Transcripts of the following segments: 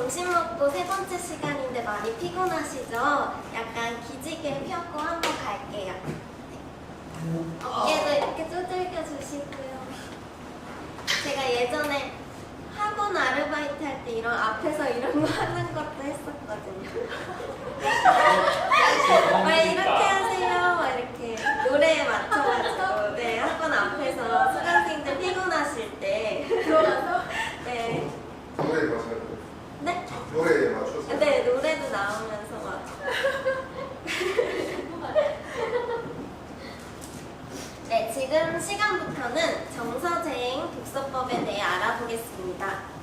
점심 먹고 세 번째 시간인데 많이 피곤하시죠? 약간 기지개 펴고 한번 갈게요. 네. 어깨도 이렇게 두들겨 주시고요. 제가 예전에 학원 아르바이트 할 때 이런 앞에서 이런 거 하는 것도 했었거든요. 왜 이렇게 하세요? 막 이렇게 노래에 맞춰가지고 네, 학원 앞에서 수강생들 피곤하실 때 들어가서 네. 노래에 맞춰요? 네? 노래에 맞춰서? 네, 노래도 나오면서 막 네, 지금 시간부터는 정서재행 독서법에 대해 알아보겠습니다.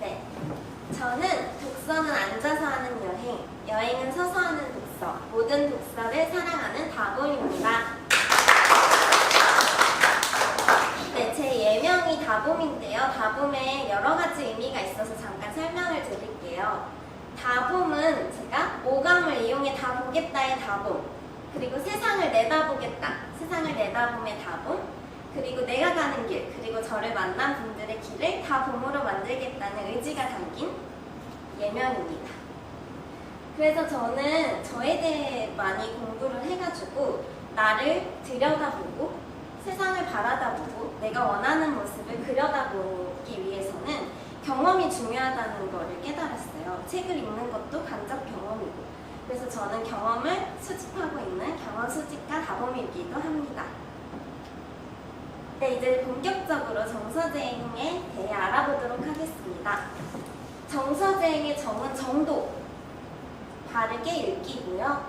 네, 저는 독서는 앉아서 하는 여행, 여행은 서서 하는 독서, 모든 독서를 사랑하는 다봄입니다. 네, 제 예명이 다봄인데요. 다봄에 여러 가지 의미가 있어서 잠깐 설명을 드릴게요. 다봄은 제가 오감을 이용해 다 보겠다의 다봄, 그리고 세상을 내다보겠다, 세상을 내다봄의 다봄, 그리고 내가 가는 길, 그리고 저를 만난 분들의 길을 다 봄으로 만들겠다는 의지가 담긴 예명입니다. 그래서 저는 저에 대해 많이 공부를 해가지고 나를 들여다보고 세상을 바라다보고 내가 원하는 모습을 그려다보기 위해서는 경험이 중요하다는 것을 깨달았어요. 책을 읽는 것도 간접 경험이고, 그래서 저는 경험을 수집하고 있는 경험 수집가 다봄이기도 합니다. 네, 이제 본격적으로 정서재행에 대해 알아보도록 하겠습니다. 정서재행의 정은 정도, 바르게 읽기고요.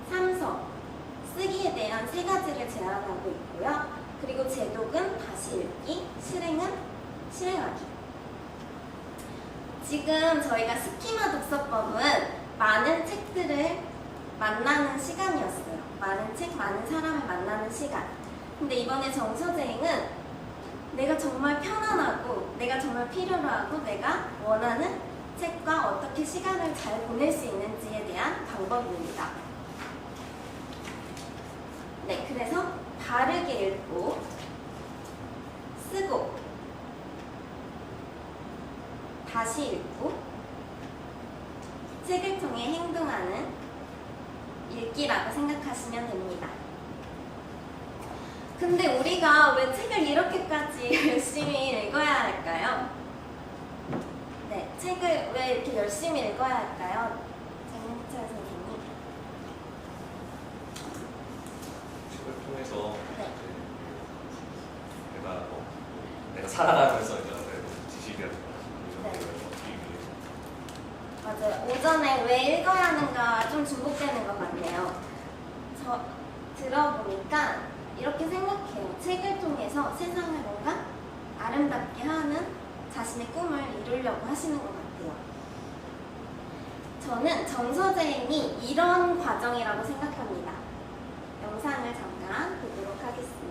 삼성, 쓰기에 대한 세 가지를 제안하고 있고요. 그리고 제독은 다시 읽기, 실행은 실행하기. 지금 저희가 스키마 독서법은 많은 책들을 만나는 시간이었어요. 많은 책, 많은 사람을 만나는 시간. 근데 이번에 정서재행은 내가 정말 편안하고 내가 정말 필요로 하고 내가 원하는 책과 어떻게 시간을 잘 보낼 수 있는지에 대한 방법입니다. 네, 그래서 바르게 읽고 쓰고 다시 읽고 책을 통해 행동하는 읽기라고 생각하시면 됩니다. 근데 우리가 왜 책을 이렇게까지 열심히 읽어야 할까요? 네, 책을 왜 이렇게 열심히 읽어야 할까요? 장민철 선생님. 책을 통해서 네. 내가 살아가면서 이제 지식이라든가 이런 네. 걸 얻기 위해서. 맞아요. 오전에 왜 읽어야 하는가 좀 중복되는 것 같네요. 저 들어보니까 이렇게 생각해요. 책을 통해서 세상을 뭔가 아름답게 하는 자신의 꿈을 이루려고 하시는 것 같아요. 저는 정서재행이 이런 과정이라고 생각합니다. 영상을 잠깐 보도록 하겠습니다.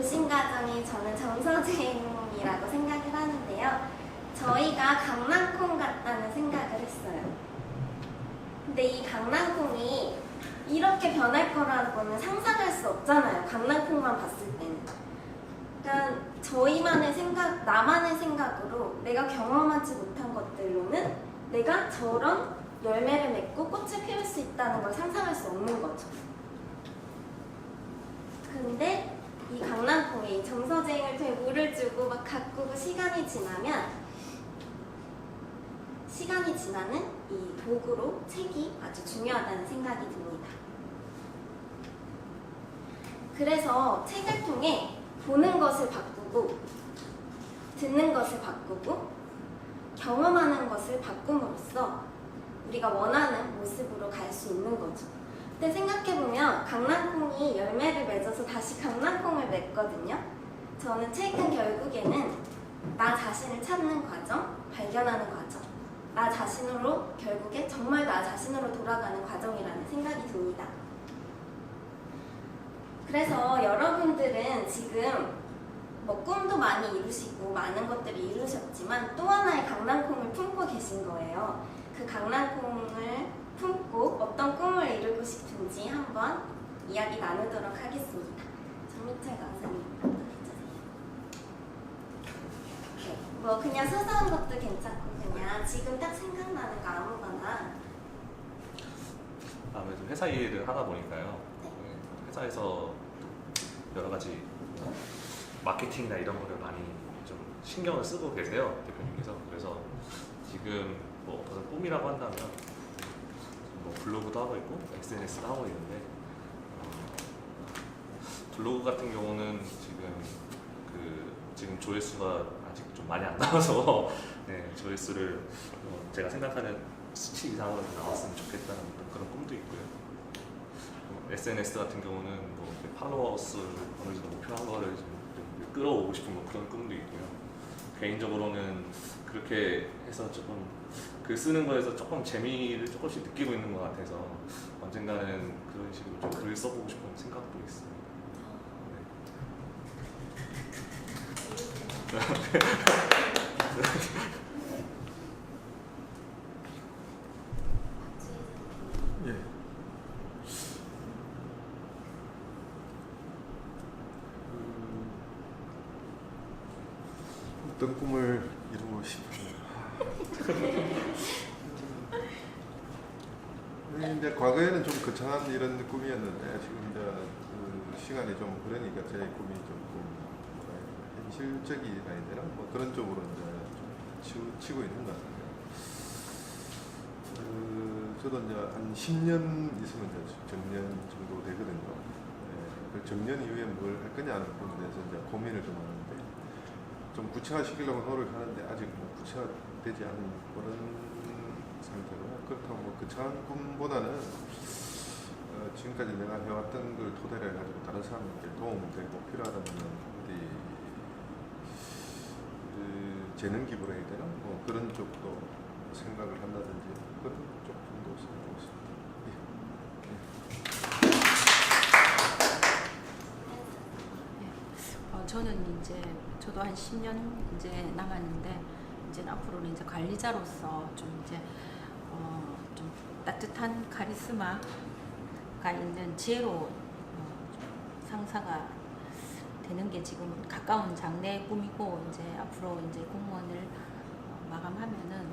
보신 과정이 저는 정서쟁이라고 생각을 하는데요. 저희가 강낭콩 같다는 생각을 했어요. 근데 이 강낭콩이 이렇게 변할 거라고는 상상할 수 없잖아요. 강낭콩만 봤을 때는. 그러니까 저희만의 생각, 나만의 생각으로 내가 경험하지 못한 것들로는 내가 저런 열매를 맺고 꽃을 피울 수 있다는 걸 상상할 수 없는 거죠. 근데 이 강낭콩에 이 정서쟁이를 통해 물을 주고 막 가꾸고 시간이 지나는 이 도구로 책이 아주 중요하다는 생각이 듭니다. 그래서 책을 통해 보는 것을 바꾸고 듣는 것을 바꾸고 경험하는 것을 바꿈으로써 우리가 원하는 모습으로 갈 수 있는 거죠. 근데 생각해보면 강낭콩이 열매를 맺어서 다시 강낭콩을 맺거든요. 저는 책은 결국에는 나 자신을 찾는 과정, 발견하는 과정, 나 자신으로 결국에 정말 나 자신으로 돌아가는 과정이라는 생각이 듭니다. 그래서 여러분들은 지금 뭐 꿈도 많이 이루시고 많은 것들을 이루셨지만 또 하나의 강낭콩을 품고 계신 거예요. 그 강낭콩을 품고 어떤 꿈을 이루고 싶은지 한번 이야기 나누도록 하겠습니다. 정민철 강사님 해주세요. 네, 뭐 그냥 소소한 것도 괜찮고 그냥 지금 딱 생각나는 거 아무거나. 아무래도 회사 일을 하다 보니까요. 네. 회사에서 여러 가지 마케팅이나 이런 거를 많이 좀 신경을 쓰고 계세요, 대표님께서. 그래서 지금 뭐 어떤 꿈이라고 한다면 뭐 블로그도 하고 있고 SNS도 하고 있는데 블로그 같은 경우는 지금 조회수가 아직 좀 많이 안 나와서 네, 조회수를 제가 생각하는 수치 이상으로 나왔으면 좋겠다는 그런 꿈도 있고요. SNS 같은 경우는 뭐 팔로워 수를 어느 정도 목표한 거를 좀 끌어오고 싶은 뭐 그런 꿈도 있고요. 개인적으로는 그렇게 해서 조금 글 쓰는 거에서 조금 재미를 조금씩 느끼고 있는 것 같아서 언젠가는 그런 식으로 좀 글을 써보고 싶은 생각도 있습니다. 예. 어떤 꿈을 이루고 싶어요. 이제 과거에는 좀 거창한 이런 꿈이었는데 지금 이제 그 시간이 좀 흐르니까 제 꿈이 조금 현실적이라 해야 되나? 뭐 그런 쪽으로 이제 좀 치고 있는 것 같아요. 저도 이제 한 10년 있으면 이제 정년 정도 되거든요. 그 정년 이후에 뭘 할 거냐는 부분에 대해서 이제 고민을 좀 하는데 좀 구체화시키려고 노력하는데 아직 뭐 구체화되지 않은 그런 상태로 그렇다고 뭐 구체한 꿈보다는 지금까지 내가 해왔던 걸 토대로 해가지고 다른 사람에게 도움되고 필요하다면 어디 재능 기부라 해야 되나? 뭐 그런 쪽도 생각을 한다든지 그런 쪽 정도 생각하고 있습니다. 저는 이제 저도 한 10년 이제 남았는데 이제 앞으로는 이제 관리자로서 좀 이제 좀 따뜻한 카리스마가 있는 지혜로 상사가 되는 게 지금 가까운 장래의 꿈이고 이제 앞으로 이제 공무원을 마감하면은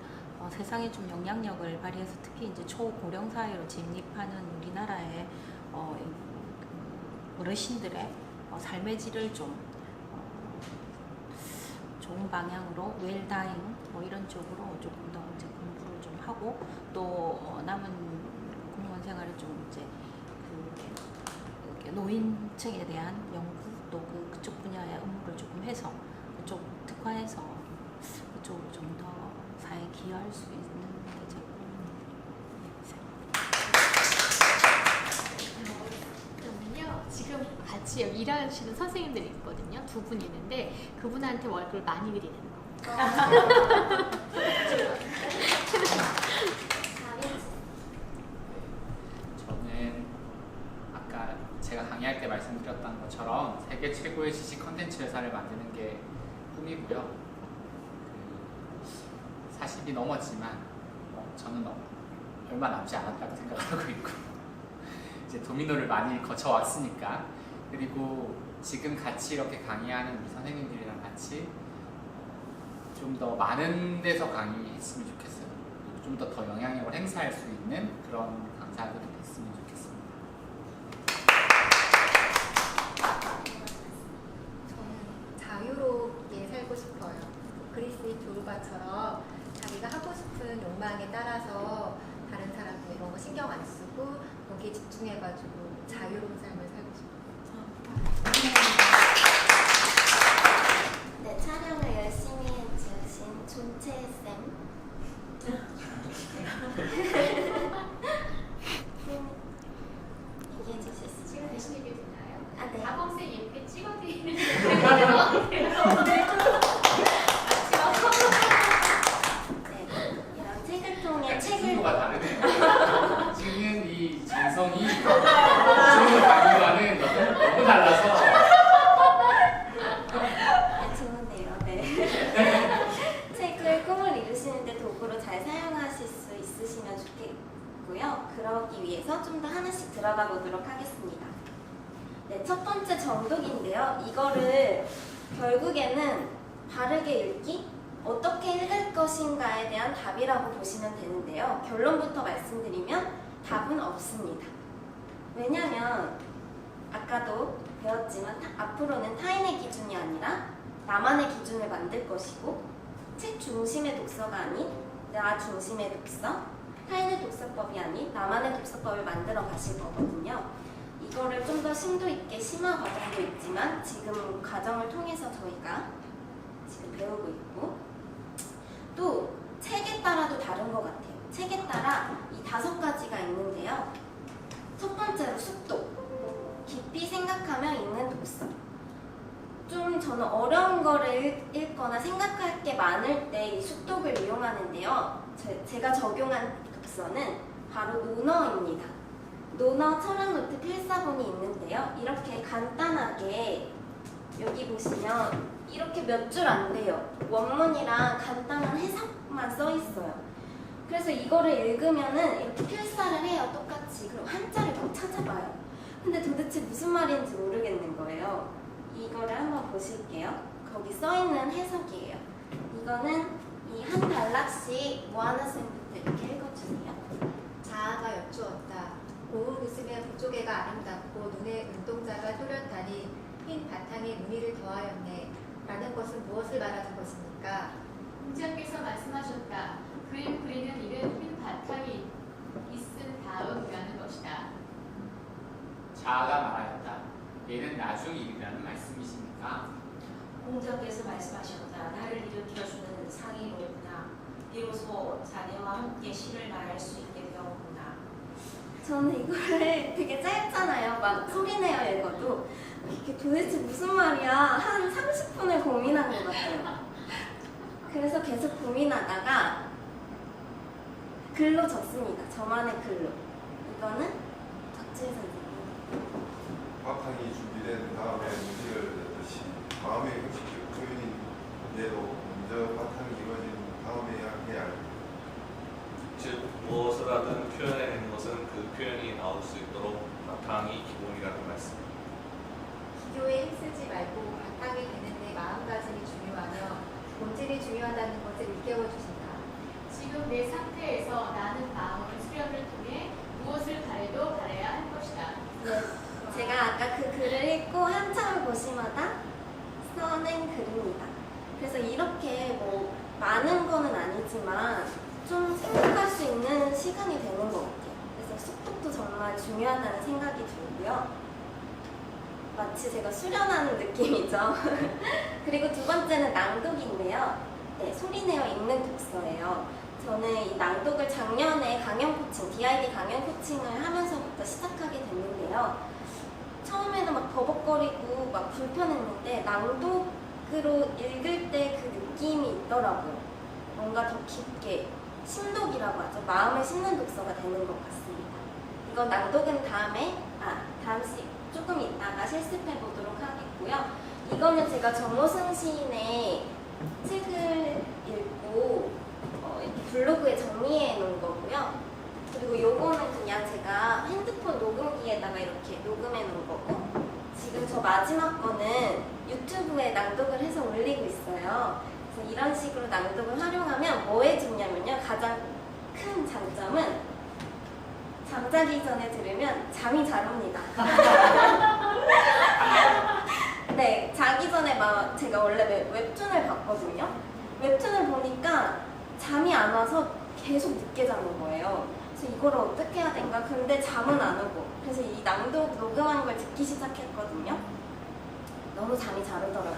세상에 좀 영향력을 발휘해서 특히 이제 초고령 사회로 진입하는 우리나라의 어르신들의 삶의 질을 좀 좋은 방향으로 웰다잉 뭐 이런 쪽으로 조금 더 이제 공부를 좀 하고 또 남은 공무원 생활을 좀 이제 그 노인층에 대한 연구 또 그쪽 분야의 업무를 조금 해서 그쪽 특화해서 그쪽으로 좀 더 사회에 기여할 수 있는 게 제 꿈입니다. 그러면요, 지금 같이 여기 일하시는 선생님들이 있거든요. 두 분 있는데 그분한테 월급을 많이 드리는 거. 저는 아까 제가 강의할 때 말씀드렸던 것처럼 세계 최고의 지식 컨텐츠 회사를 만드는 게 꿈이고요. 40이 넘었지만 저는 얼마 남지 않았다고 생각하고 있고 이제 도미노를 많이 거쳐왔으니까, 그리고 지금 같이 이렇게 강의하는 우리 선생님들이랑 같이 좀 더 많은 데서 강의했으면 좋겠어요. 좀 더 영향력을 행사할 수 있는 그런 강사들이 됐으면 좋겠습니다. 저는 자유롭게 살고 싶어요. 그리스의 조르바처럼 자기가 하고 싶은 욕망에 따라서 다른 사람들 이런 거 신경 안 쓰고 거기에 집중해가지고 자유로운 삶을 살고 싶어요. 네, 촬영을 열심히 해주신 존채쌤. 얘기해 주실 수 지금 있나요? 대신 얘기 되나요? 아, 네. 다범쌤 예쁘게 찍어드리는 네, 이런 책을 통해 친구가 다르네요. 지금 이 진성이 지금 강의와는 너무 달라서 좋은데요. 네. 책을 꿈을 이루시는데 도구로 잘 사용하실 수 있으시면 좋겠고요. 그러기 위해서 좀 더 하나씩 들어가 보도록 하겠습니다. 네, 첫 번째 정독인데요. 이거를 결국에는 바르게 읽기? 어떻게 읽을 것인가에 대한 답이라고 보시면 되는데요. 결론부터 말씀드리면 답은 없습니다. 왜냐면 아까도 배웠지만 앞으로는 타인의 기준이 아니라 나만의 기준을 만들 것이고, 책 중심의 독서가 아닌 나 중심의 독서, 타인의 독서법이 아닌 나만의 독서법을 만들어 가실 거거든요. 이거를 좀 더 심도 있게 심화 과정도 있지만 지금 과정을 통해서 저희가 지금 배우고 있고, 또 책에 따라도 다른 것 같아요. 책에 따라 이 5가지가 있는데요. 첫 번째로 숙도. 깊이 생각하며 읽는 독서. 좀 저는 어려운 거를 읽거나 생각할 게 많을 때 이 숙독을 이용하는데요. 제가 적용한 독서는 바로 논어입니다. 논어 철학 노트 필사본이 있는데요. 이렇게 간단하게 여기 보시면 이렇게 몇 줄 안 돼요. 원문이랑 간단한 해석만 써 있어요. 그래서 이거를 읽으면은 이렇게 필사를 해요. 똑같이. 그럼 한자를 막 찾아봐요. 근데 도대체 무슨 말인지 모르겠는 거예요. 이거를 한번 보실게요. 거기 써 있는 해석이에요. 이거는 이 한 단락씩 모아놨으면부터 이렇게 읽어주세요. 자아가 여쭈었다. 고운 웃음에 부조개가 아름답고 눈에 눈동자가 또렷하니 흰 바탕에 무늬를 더하였네. 라는 것은 무엇을 말하는 것입니까? 공자께서 말씀하셨다. 그림 그리는 일은 흰 바탕이 있은 다음이라는 것이다. 자아가 말하였다. 얘는 나중 일이라는 말씀이십니까? 공자께서 말씀하셨다. 나를 일으켜주는 상이 오구나. 비로소 자네와 함께 시를 말할 수 있게 되었구나. 저는 이거를 되게 짧잖아요. 막 소리내어 읽어도 이게 도대체 무슨 말이야 한 30분을 고민한 것 같아요. 그래서 계속 고민하다가 글로 적습니다. 저만의 글로. 이거는 덕질 선생님. 바탕이 준비된 다음에 문제를 냈듯이 다음에 형식적 표현인데도 먼저 바탕이 이루어진 다음에 해야 할 즉 무엇을 하든 표현해내는 것은 그 표현이 나올 수 있도록 바탕이 기본이라는 말씀. 기교에 힘쓰지 말고 바탕이 되는데 마음가짐이 중요하며 본질이 중요하다는 것을 일깨워 주신다. 지금 내 상태에서 나는 마음의 수련을 통해 무엇을 바래도 바라야 할 것이다. 네, 제가 아까 그 글을 읽고 한참을 보시마다 써낸 글입니다. 그래서 이렇게 뭐 많은 거는 아니지만 좀 생각할 수 있는 시간이 되는 것 같아요. 그래서 숙독도 정말 중요하다는 생각이 들고요. 마치 제가 수련하는 느낌이죠. 그리고 두 번째는 낭독인데요. 네, 소리내어 읽는 독서예요. 저는 이 낭독을 작년에 강연 코칭, DID 강연 코칭을 하면서부터 시작하게 됐는데요. 처음에는 막 버벅거리고 막 불편했는데 낭독으로 읽을 때 그 느낌이 있더라고요. 뭔가 더 깊게 심독이라고 하죠. 마음을 씹는 독서가 되는 것 같습니다. 이건 낭독은 다음 조금 이따가 실습해 보도록 하겠고요. 이거는 제가 정호승 시인의 책을 읽고 이렇게 블로그에 정리해 놓은 거고요. 그리고 요거는 그냥 제가 핸드폰 녹음기에다가 이렇게 녹음해 놓은 거고, 지금 저 마지막 거는 유튜브에 낭독을 해서 올리고 있어요. 그래서 이런 식으로 낭독을 활용하면 뭐에 좋냐면요. 가장 큰 장점은 잠자기 전에 들으면 잠이 잘 옵니다. 네, 자기 전에 막 제가 원래 웹툰을 봤거든요. 웹툰을 보니까 잠이 안 와서 계속 늦게 자는 거예요. 그래서 이걸 어떻게 해야 된가? 근데 잠은 안 오고. 그래서 이 낭독 녹음한 걸 듣기 시작했거든요. 너무 잠이 잘 오더라고요.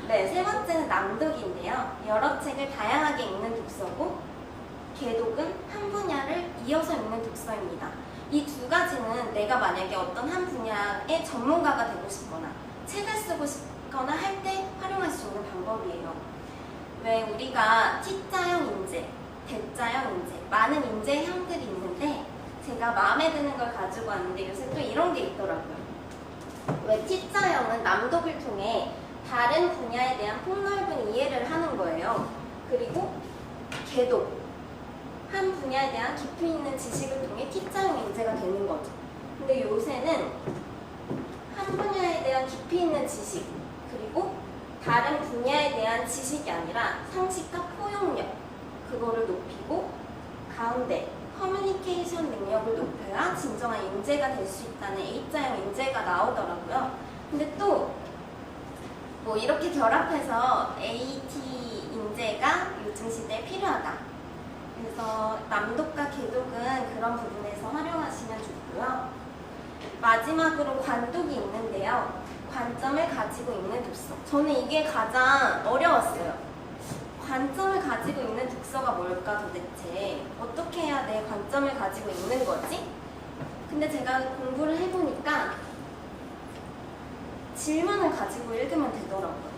네, 세 번째는 낭독인데요. 여러 책을 다양하게 읽는 독서고, 개독은 한 분야를 이어서 읽는 독서입니다. 이 두 가지는 내가 만약에 어떤 한 분야의 전문가가 되고 싶거나 책을 쓰고 싶거나 할 때 활용할 수 있는 방법이에요. 왜 우리가 T자형 인재, 대자형 인재, 많은 인재형들이 있는데 제가 마음에 드는 걸 가지고 왔는데 요새 또 이런 게 있더라고요. 왜 T자형은 낭독을 통해 다른 분야에 대한 폭넓은 이해를 하는 거예요. 그리고 개독, 한 분야에 대한 깊이 있는 지식을 통해 T자형 인재가 되는 거죠. 근데 요새는 한 분야에 대한 깊이 있는 지식, 그리고 다른 분야에 대한 지식이 아니라 상식과 포용력, 그거를 높이고 가운데 커뮤니케이션 능력을 높여야 진정한 인재가 될 수 있다는 A자형 인재가 나오더라고요. 근데 또 뭐 이렇게 결합해서 AT 인재가 요즘 시대에 필요하다. 그래서 낭독과 개독은 그런 부분에서 활용하시면 좋고요. 마지막으로 관독이 있는데요. 관점을 가지고 있는 독서. 저는 이게 가장 어려웠어요. 관점을 가지고 있는 독서가 뭘까 도대체? 어떻게 해야 내 관점을 가지고 있는 거지? 근데 제가 공부를 해보니까 질문을 가지고 읽으면 되더라고요.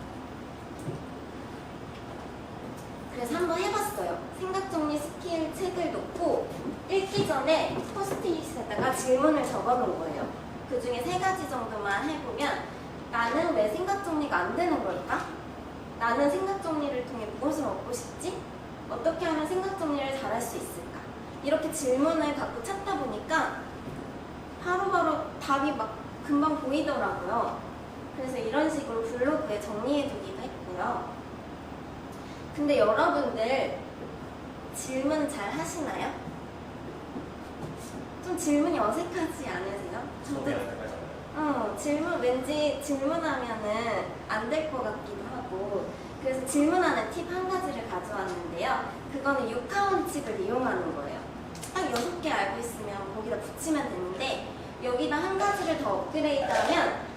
그래서 한번 해봤어요. 생각정리 스킬 책을 놓고 읽기 전에 포스트잇에다가 질문을 적어놓은 거예요. 그 중에 3가지 정도만 해보면 나는 왜 생각정리가 안 되는 걸까? 나는 생각정리를 통해 무엇을 얻고 싶지? 어떻게 하면 생각정리를 잘할 수 있을까? 이렇게 질문을 갖고 찾다 보니까 바로바로 답이 막 금방 보이더라고요. 그래서 이런 식으로 블로그에 정리해두기도 했고요. 근데 여러분들 질문 잘 하시나요? 좀 질문이 어색하지 않으세요? 질문 왠지 질문하면은 안 될 것 같기도 하고, 그래서 질문하는 팁 한 가지를 가져왔는데요. 그거는 6하원칙을 이용하는 거예요. 딱 6개 알고 있으면 거기다 붙이면 되는데 여기다 한 가지를 더 업그레이드하면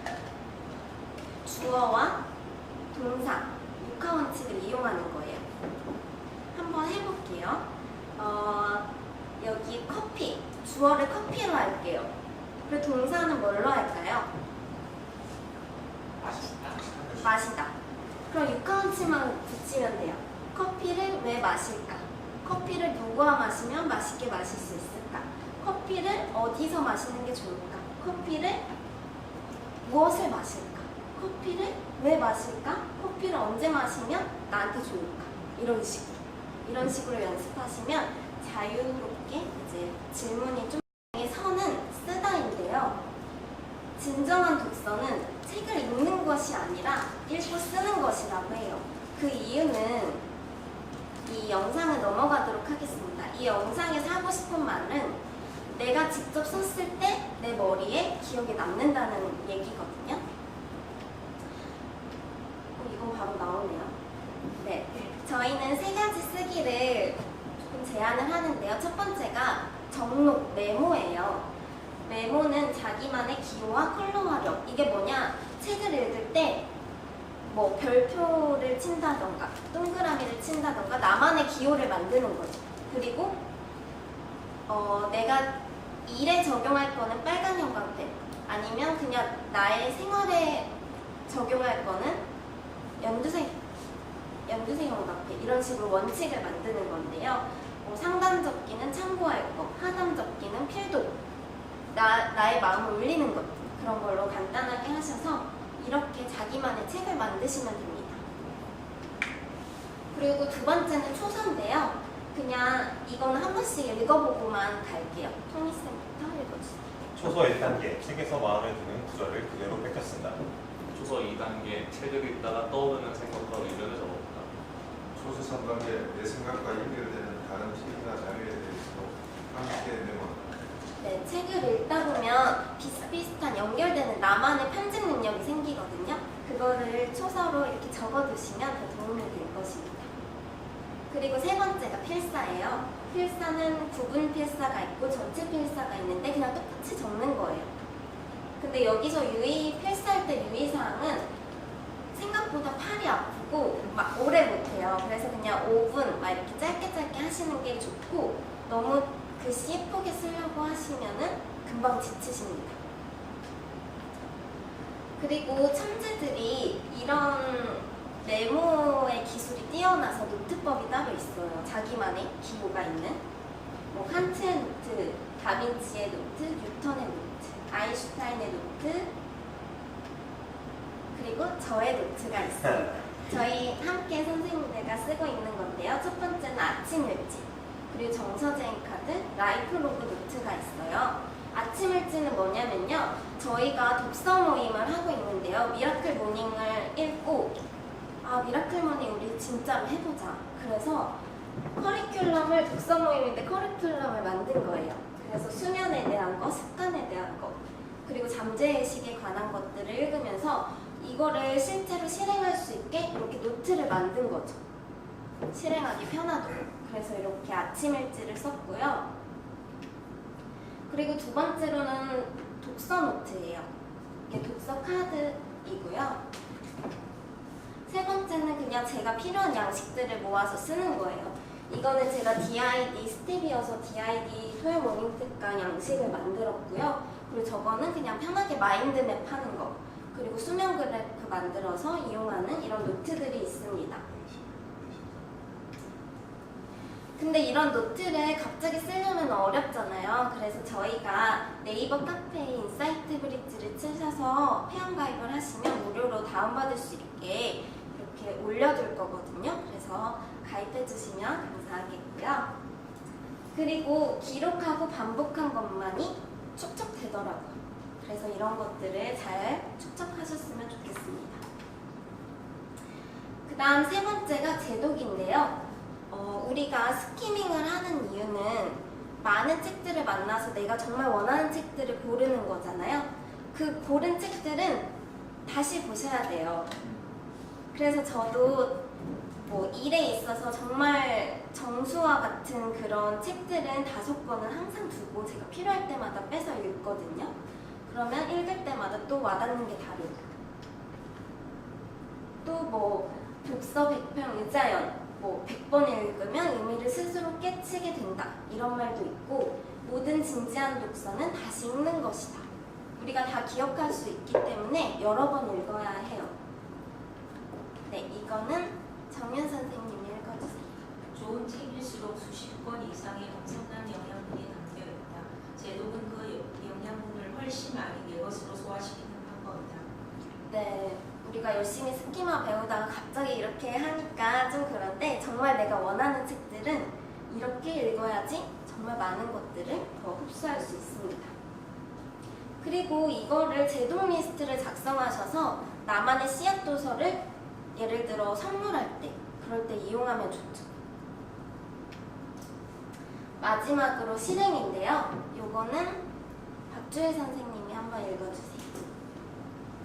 주어와 동사 6하원칙을 이용하는 거예요. 한번 해볼게요. 여기 커피, 주어를 커피로 할게요. 그리고 동사는 뭘로 할까요? 마시다. 그럼 6하원칙만 붙이면 돼요. 커피를 왜 마실까? 커피를 누구와 마시면 맛있게 마실 수 있을까? 커피를 어디서 마시는 게 좋을까? 커피를 무엇을 마실까? 커피를 왜 마실까? 커피를 언제 마시면 나한테 좋을까? 이런 식으로 연습하시면 자유롭게 이제 질문이 좀 선은 쓰다인데요. 진정한 독서는 책을 읽는 것이 아니라 읽고 쓰는 것이라고 해요. 그 이유는 이 영상을 넘어가도록 하겠습니다. 이 영상에서 하고 싶은 말은 내가 직접 썼을 때 내 머리에 기억에 남는다는 얘기거든요. 이건 바로 나오네요. 네, 저희는 3가지 쓰기를 조금 제안을 하는데요. 첫 번째가 정록, 메모예요. 메모는 자기만의 기호와 컬러 활용. 이게 뭐냐? 책을 읽을 때 뭐 별표를 친다던가 동그라미를 친다던가 나만의 기호를 만드는 거죠. 그리고 내가 일에 적용할 거는 빨간 형광펜, 아니면 그냥 나의 생활에 적용할 거는 연두색 형광펜, 이런 식으로 원칙을 만드는 건데요. 상단 접기는 참고할 거, 하단 접기는 필독. 나의 나의 마음을 울리는 것 그런 걸로 간단하게 하셔서 이렇게 자기만의 책을 만드시면 됩니다. 그리고 두 번째는 초서인데요. 그냥 이거는 한 번씩 읽어보고만 갈게요. 토니쌤부터 읽어주세요. 초소 1단계, 책에서 마음에 드는 구절을 그대로 뺏겨 쓴다. 초서 2단계 책을 읽다가 떠오르는 생각과 의견을 적어본다. 소수 3단계 내 생각과 연결되는 다른 책이나 자료에 대해서도 함께 메모한다. 네, 책을 읽다 보면 비슷비슷한 연결되는 나만의 편집 능력이 생기거든요. 그거를 초서로 이렇게 적어두시면 더 도움이 될 것입니다. 그리고 세 번째가 필사예요. 필사는 구분 필사가 있고 전체 필사가 있는데 그냥 똑같이 적는 거예요. 근데 여기서 필사할 때 유의사항은 생각보다 팔이 아프고 막 오래 못해요. 그래서 그냥 5분 막 이렇게 짧게 하시는 게 좋고 너무 글씨 예쁘게 쓰려고 하시면은 금방 지치십니다. 그리고 천재들이 이런 메모의 기술이 뛰어나서 노트법이 따로 있어요. 자기만의 기호가 있는 뭐 칸트의 노트, 다빈치의 노트, 뉴턴의 노트, 아인슈타인의 노트, 그리고 저의 노트가 있습니다. 저희 함께 선생님들과 쓰고 있는 건데요. 첫 번째는 아침 일지, 그리고 정서제인 카드, 라이프로그 노트가 있어요. 아침 일지는 뭐냐면요. 저희가 독서 모임을 하고 있는데요. 미라클 모닝을 읽고 미라클 모닝 우리 진짜로 해보자. 그래서 커리큘럼을 독서 모임인데 커리큘럼을 만든 거예요. 그래서 수면에 대한 거, 습관에 대한 거, 그리고 잠재의식에 관한 것들을 읽으면서 이거를 실제로 실행할 수 있게 이렇게 노트를 만든 거죠. 실행하기 편하도록. 그래서 이렇게 아침 일지를 썼고요. 그리고 두 번째로는 독서 노트예요. 이게 독서 카드이고요. 세 번째는 그냥 제가 필요한 양식들을 모아서 쓰는 거예요. 이거는 제가 DID 스텝이어서 DID 토요 모닝 특강 양식을 만들었고요. 그리고 저거는 그냥 편하게 마인드맵 하는 거, 그리고 수면 그래프 만들어서 이용하는 이런 노트들이 있습니다. 근데 이런 노트를 갑자기 쓰려면 어렵잖아요. 그래서 저희가 네이버 카페에 인사이트 브릿지를 치셔서 회원가입을 하시면 무료로 다운받을 수 있게 이렇게 올려둘 거거든요. 그래서 가입해 주시면 감사하겠고요. 그리고 기록하고 반복한 것만이 축적되더라고요. 그래서 이런 것들을 잘 축적하셨으면 좋겠습니다. 그 다음 세 번째가 제독인데요. 우리가 스키밍을 하는 이유는 많은 책들을 만나서 내가 정말 원하는 책들을 고르는 거잖아요. 그 고른 책들은 다시 보셔야 돼요. 그래서 저도 뭐 일에 있어서 정말 정수와 같은 그런 책들은 5권은 항상 두고 제가 필요할 때마다 빼서 읽거든요. 그러면 읽을 때마다 또 와닿는 게 다르고, 또 뭐 독서 100편 의자연, 뭐 100번 읽으면 의미를 스스로 깨치게 된다, 이런 말도 있고, 모든 진지한 독서는 다시 읽는 것이다. 우리가 다 기억할 수 있기 때문에 여러 번 읽어야 해요. 네, 이거는 정윤 선생님이 읽어주세요. 좋은 책일수록 수십 권 이상의 엄청난 영양분이 담겨있다. 제독은 그 영양분을 훨씬 많이 내 것으로 소화시키는 방법이다. 네, 우리가 열심히 스키마 배우다가 갑자기 이렇게 하니까 좀 그런데, 정말 내가 원하는 책들은 이렇게 읽어야지 정말 많은 것들을 더 흡수할 수 있습니다. 그리고 이거를 제독 리스트를 작성하셔서 나만의 씨앗 도서를 예를 들어 선물할 때, 그럴 때 이용하면 좋죠. 마지막으로 실행인데요. 요거는 박주혜 선생님이 한번 읽어주세요.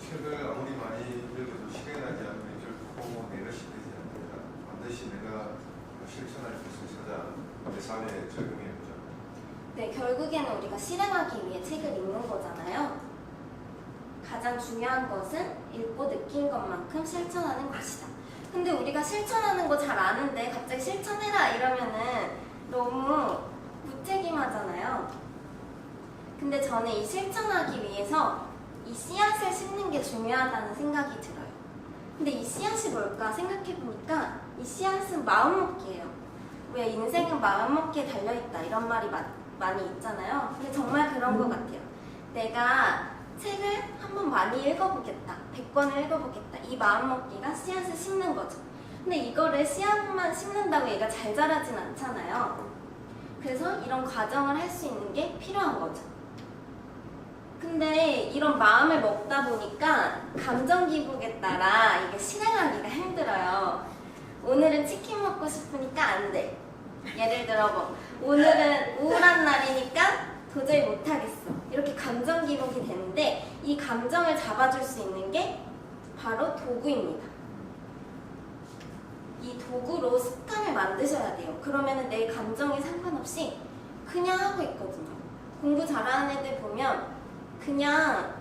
책을 아무리 많이 읽어도 실행하지 않으면 결코 내 것이 되지 않는다. 반드시 내가 실천할 것을 찾아 내 삶에 적용해보자. 네, 결국에는 우리가 실행하기 위해 책을 읽는 거잖아요. 가장 중요한 것은 읽고 느낀 것만큼 실천하는 것이다. 근데 우리가 실천하는 거 잘 아는데 갑자기 실천해라 이러면은 너무 무책임하잖아요. 근데 저는 이 실천하기 위해서 이 씨앗을 심는 게 중요하다는 생각이 들어요. 근데 이 씨앗이 뭘까 생각해보니까 이 씨앗은 마음먹기예요. 왜 인생은 마음먹기에 달려있다 이런 말이 많이 있잖아요. 근데 정말 그런 것 같아요. 내가 책을 한번 많이 읽어보겠다, 100권을 읽어보겠다, 이 마음먹기가 씨앗을 심는 거죠. 근데 이거를 씨앗만 심는다고 얘가 잘 자라진 않잖아요. 그래서 이런 과정을 할 수 있는 게 필요한 거죠. 근데 이런 마음을 먹다 보니까 감정 기복에 따라 이게 실행하기가 힘들어요. 오늘은 치킨 먹고 싶으니까 안 돼. 예를 들어 뭐 오늘은 우울한 날이니까 도저히 못하겠어. 이렇게 감정 기복이 되는데 이 감정을 잡아줄 수 있는 게 바로 도구입니다. 이 도구로 습관을 만드셔야 돼요. 그러면은 내 감정에 상관없이 그냥 하고 있거든요. 공부 잘하는 애들 보면 그냥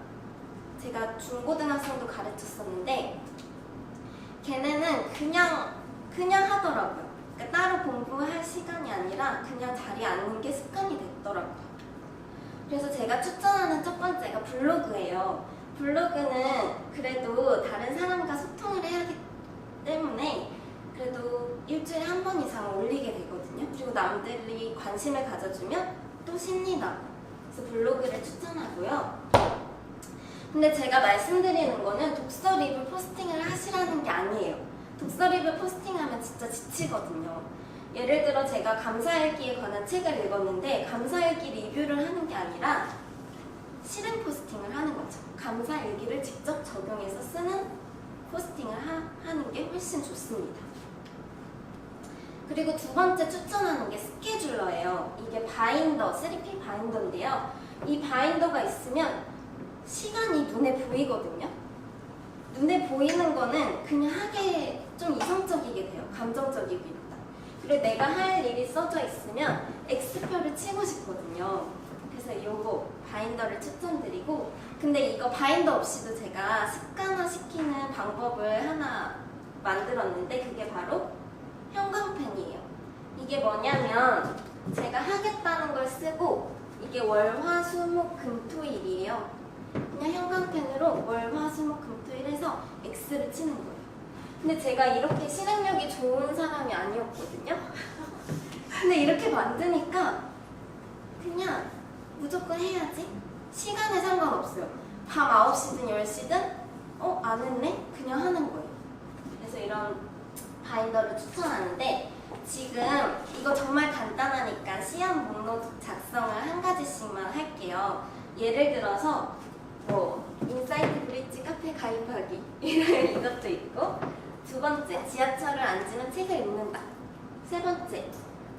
제가 중고등학생도 가르쳤었는데 걔네는 그냥 하더라고요. 그러니까 따로 공부할 시간이 아니라 그냥 자리에 앉는 게 습관이 됐더라고요. 그래서 제가 추천하는 첫 번째가 블로그예요. 블로그는 그래도 다른 사람과 소통을 해야 하기 때문에 그래도 일주일에 한 번 이상 올리게 되거든요. 그리고 남들이 관심을 가져주면 또 쉽니다. 그래서 블로그를 추천하고요. 근데 제가 말씀드리는 거는 독서 리뷰 포스팅을 하시라는 게 아니에요. 독서 리뷰 포스팅하면 진짜 지치거든요. 예를 들어 제가 감사일기에 관한 책을 읽었는데 감사일기 리뷰를 하는 게 아니라 실행 포스팅을 하는 거죠. 감사일기를 직접 적용해서 쓰는 포스팅을 하는 게 훨씬 좋습니다. 그리고 두 번째 추천하는 게 스케줄러예요. 이게 바인더, 3P 바인더인데요. 이 바인더가 있으면 시간이 눈에 보이거든요. 눈에 보이는 거는 그냥 하게 좀 이성적이게 돼요. 감정적이기보다. 그리고 내가 할 일이 써져 있으면 X표를 치고 싶거든요. 그래서 이거 바인더를 추천드리고, 근데 이거 바인더 없이도 제가 습관화시키는 방법을 하나 만들었는데 그게 바로 형광펜이에요. 이게 뭐냐면 제가 하겠다는 걸 쓰고 이게 월, 화, 수, 목, 금, 토, 일이에요. 그냥 형광펜으로 월, 화, 수, 목, 금, 토, 일 해서 X를 치는 거예요. 근데 제가 이렇게 실행력이 좋은 사람이 아니었거든요. 근데 이렇게 만드니까 그냥 무조건 해야지. 시간에 상관없어요. 밤 9시든 10시든 안 했네? 그냥 하는 거예요. 그래서 이런 바인더를 추천하는데 지금 이거 정말 간단하니까 씨앗 목록 작성을 한 가지씩만 할게요. 예를 들어서 뭐 인사이트 브릿지 카페 가입하기 이것도 있고, 두 번째 지하철을 앉으면 책을 읽는다, 세 번째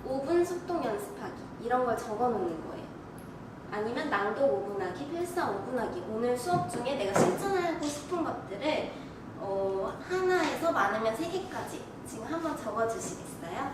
5분 속독 연습하기 이런 걸 적어 놓는 거예요. 아니면 낭독 5분 하기, 필사 5분 하기. 오늘 수업 중에 내가 실천하고 싶은 것들을 하나에서 많으면 3개까지 지금 한번 적어 주시겠어요?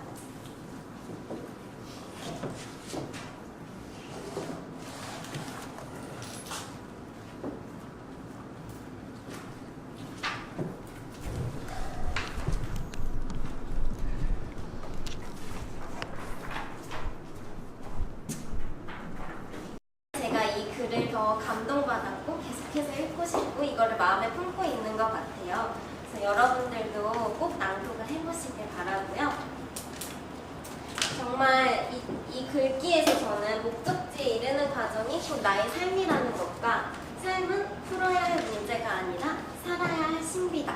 제가 이 글을 더 감동받았고 계속해서 읽고 싶고 이거를 마음에 품고 있는 것 같아요. 그래서 여러분들도 꼭 낭독을 해보시길 바라고요. 정말 이 글귀에서 저는 목적지에 이르는 과정이 곧 나의 삶이라는 것과 삶은 풀어야 할 문제가 아니라 살아야 할 신비다.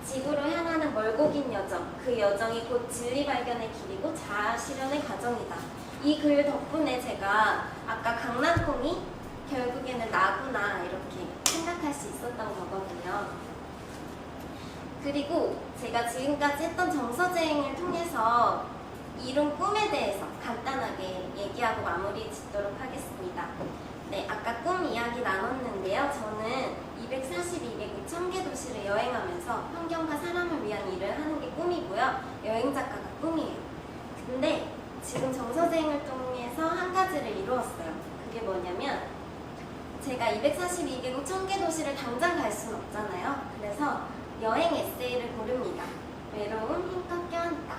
지구로 향하는 멀고 긴 여정, 그 여정이 곧 진리 발견의 길이고 자아 실현의 과정이다. 이 글 덕분에 제가 아까 강낭콩이 결국에는 나구나 이렇게 생각할 수 있었던 거거든요. 그리고 제가 지금까지 했던 정서제행을 통해서 이룬 꿈에 대해서 간단하게 얘기하고 마무리 짓도록 하겠습니다. 네, 아까 꿈 이야기 나눴는데요. 저는 240, 200, 1000개 도시를 여행하면서 환경과 사람을 위한 일을 하는 게 꿈이고요. 여행작가가 꿈이에요. 근데 지금 정서제행을 통해서 한 가지를 이루었어요. 그게 뭐냐면 제가 242개국 1000개 도시를 당장 갈 수는 없잖아요. 그래서 여행 에세이를 고릅니다. 외로움 힘껏 껴안다.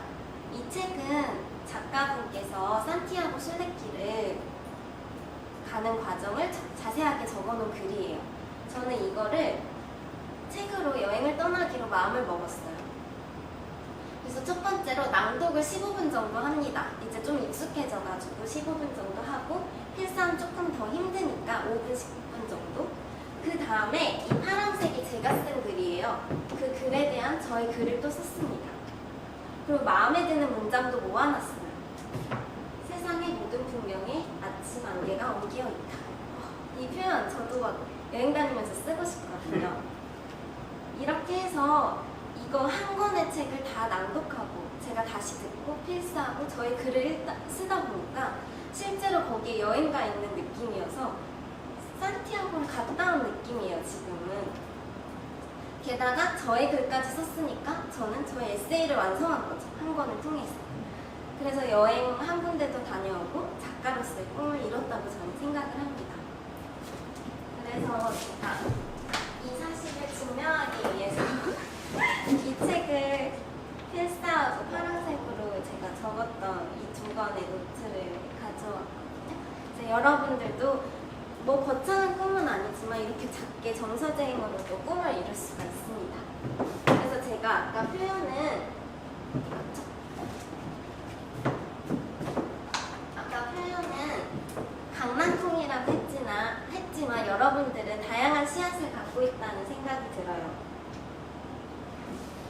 이 책은 작가분께서 산티아고 순례길을 가는 과정을 자세하게 적어놓은 글이에요. 저는 이거를 책으로 여행을 떠나기로 마음을 먹었어요. 그래서 첫 번째로 낭독을 15분 정도 합니다. 이제 좀 익숙해져가지고 15분 정도 하고 필사는 조금 더 힘드니까 5분, 10분 정도. 그 다음에 이 파란색이 제가 쓴 글이에요. 그 글에 대한 저의 글을 또 썼습니다. 그리고 마음에 드는 문장도 모아놨어요. 세상의 모든 풍경에 아침 안개가 엉겨 있다. 이 표현 저도 막 여행 다니면서 쓰고 싶거든요. 이렇게 해서 이거 한 권의 책을 다 낭독하고 제가 다시 듣고 필사하고 저의 글을 쓰다 보니까 실제로 거기에 여행 가 있는 느낌이어서 산티아고를 갔다 온 느낌이에요, 지금은. 게다가 저의 글까지 썼으니까 저는 저의 에세이를 완성한 거죠, 한 권을 통해서. 그래서 여행 한 군데도 다녀오고 작가로서의 꿈을 이뤘다고 저는 생각을 합니다. 그래서 제가 이 사실을 증명하기 위해서 이 책을 필사하고 파란색으로 제가 적었던 이 2권의 노트를 가져왔거든요. 그래서 여러분들도 뭐 거창한 꿈은 아니지만 이렇게 작게 정서제행으로도 꿈을 이룰 수가 있습니다. 그래서 제가 아까 표현은 어디 갔죠? 아까 표현은 강낭콩이라고 했지만 여러분들은 다양한 씨앗을 갖고 있다는 생각이 들어요.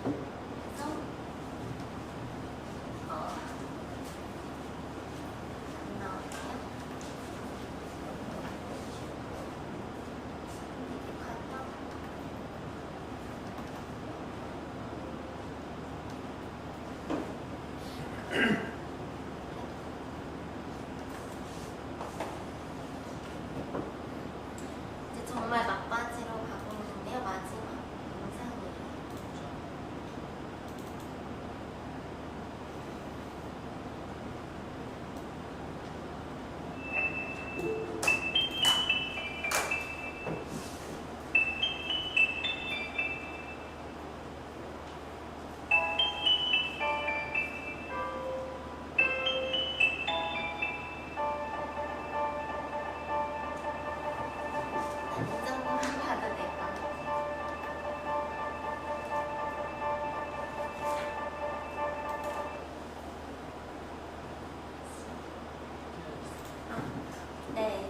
그래서 안 나올게요. 이제 정말 막바지로 가고 있는데요. 마지막 영상이에요. 이 정도만 봐도 될 것 같아요. 네.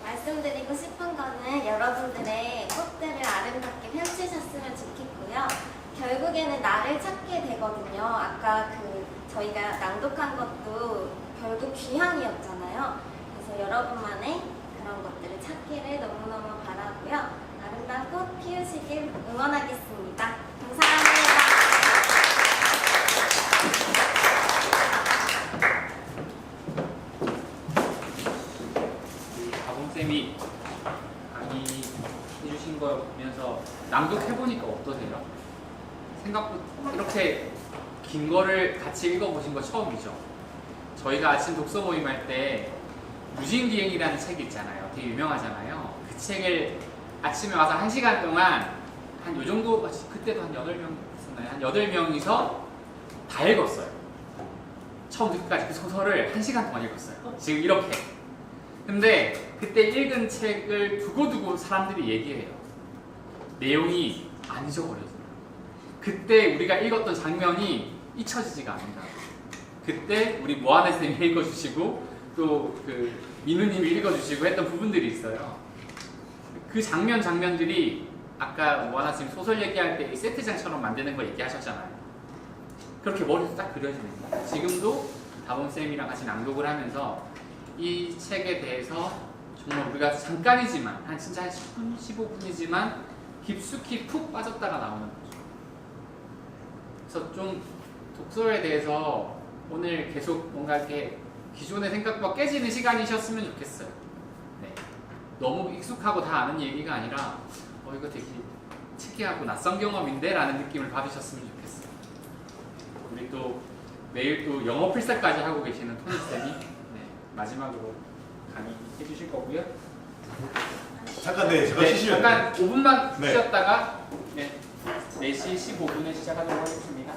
말씀드리고 싶은 거는 여러분들의 꽃들을 아름답게 펼치셨으면 좋겠고요. 결국에는 나를 찾게 되거든요. 아까 저희가 낭독한 것도 결국 귀향이었잖아요. 그래서 여러분만의 그런 것들을 찾기를 너무너무 바라고요. 아름다운 꽃 피우시길 응원하겠습니다. 감사합니다. 가봉쌤이 강의해주신 거 보면서 낭독해보니까 어떠세요? 생각보다 이렇게 긴 거를 같이 읽어보신 거 처음이죠? 저희가 아침 독서 모임 할 때 유진기행이라는 책 있잖아요. 되게 유명하잖아요. 그 책을 아침에 와서 1시간 동안 한 요 정도, 그때도 한 8명 있었나요? 한 8명이서 다 읽었어요. 처음부터 끝까지 그 소설을 1시간 동안 읽었어요. 지금 이렇게. 근데 그때 읽은 책을 두고두고 사람들이 얘기해요. 내용이 안 잊어버려져요. 그때 우리가 읽었던 장면이 잊혀지지가 않는다. 그때 우리 모하나 쌤이 읽어주시고 또 그 민우님이 읽어주시고 했던 부분들이 있어요. 그 장면들이 아까 모하나 쌤 소설 얘기할 때 이 세트장처럼 만드는 거 얘기하셨잖아요. 그렇게 머리에서 딱 그려집니다. 지금도 다범쌤이랑 같이 낭독을 하면서 이 책에 대해서 정말 우리가 잠깐이지만 한 진짜 한 10분, 15분이지만 깊숙이 푹 빠졌다가 나오는 거죠. 그래서 좀 독서에 대해서 오늘 계속 뭔가 이렇게 기존의 생각과 깨지는 시간이셨으면 좋겠어요. 네. 너무 익숙하고 다 아는 얘기가 아니라 이거 되게 특이하고 낯선 경험인데? 라는 느낌을 받으셨으면 좋겠어요. 우리 또 내일 또 영어 필사까지 하고 계시는 토니쌤이 마지막으로 강의해 주실 거고요. 잠깐 제가 쉬시면 잠깐 5분만 네. 쉬었다가 4시 15분에 시작하도록 하겠습니다.